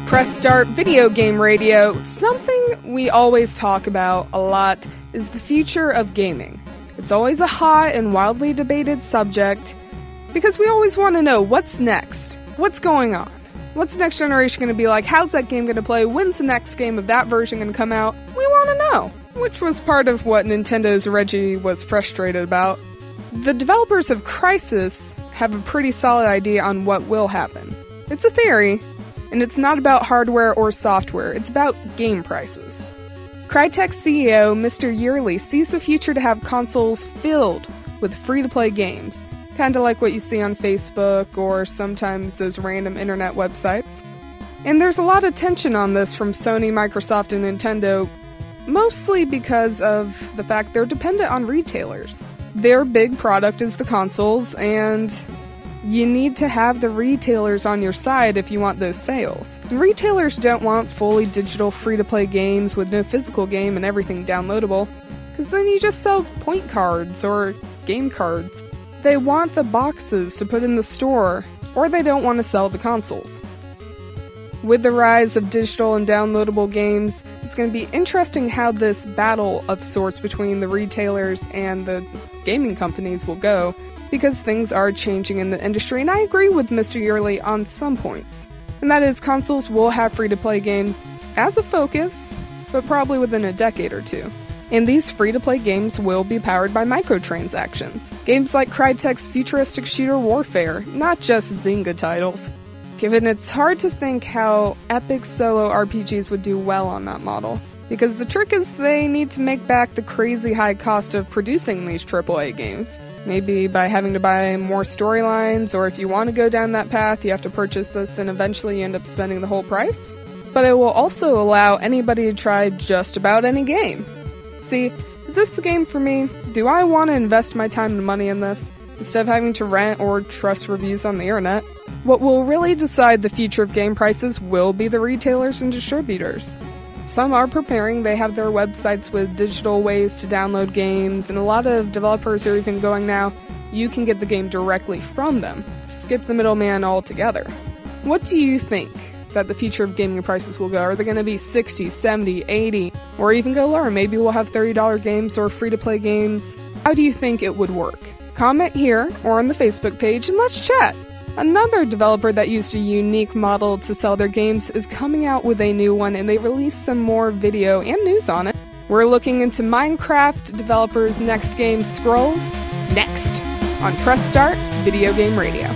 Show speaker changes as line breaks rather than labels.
Press Start Video Game Radio. Something we always talk about a lot is the future of gaming. It's always a hot and wildly debated subject because we always want to know what's next, what's going on, what's the next generation going to be like, how's that game going to play, when's the next game of that version going to come out? We want to know, which was part of what Nintendo's Reggie was frustrated about. The developers of Crysis have a pretty solid idea on what will happen. It's a theory, and it's not about hardware or software, it's about game prices. Crytek CEO Mr. Yearly sees the future to have consoles filled with free-to-play games, kind of like what you see on Facebook or sometimes those random internet websites. And there's a lot of tension on this from Sony, Microsoft, and Nintendo, mostly because of the fact they're dependent on retailers. Their big product is the consoles, and you need to have the retailers on your side if you want those sales. And retailers don't want fully digital free-to-play games with no physical game and everything downloadable, because then you just sell point cards or game cards. They want the boxes to put in the store, or they don't want to sell the consoles. With the rise of digital and downloadable games, it's going to be interesting how this battle of sorts between the retailers and the gaming companies will go, because things are changing in the industry, and I agree with Mr. Yearly on some points. And that is, consoles will have free-to-play games as a focus, but probably within a decade or two. And these free-to-play games will be powered by microtransactions. Games like Crytek's futuristic shooter Warfare, not just Zynga titles. Given it's hard to think how epic solo RPGs would do well on that model. Because the trick is they need to make back the crazy high cost of producing these AAA games. Maybe by having to buy more storylines, or if you want to go down that path, you have to purchase this and eventually you end up spending the whole price. But it will also allow anybody to try just about any game. See, is this the game for me? Do I want to invest my time and money in this, instead of having to rent or trust reviews on the internet? What will really decide the future of game prices will be the retailers and distributors. Some are preparing, they have their websites with digital ways to download games, and a lot of developers are even going now, you can get the game directly from them. Skip the middleman altogether. What do you think that the future of gaming prices will go? Are they going to be 60, 70, 80, or even go lower? Maybe we'll have $30 games or free-to-play games. How do you think it would work? Comment here or on the Facebook page and let's chat! Another developer that used a unique model to sell their games is coming out with a new one, and they released some more video and news on it. We're looking into Minecraft developers' next game, Scrolls, next on Press Start Video Game Radio.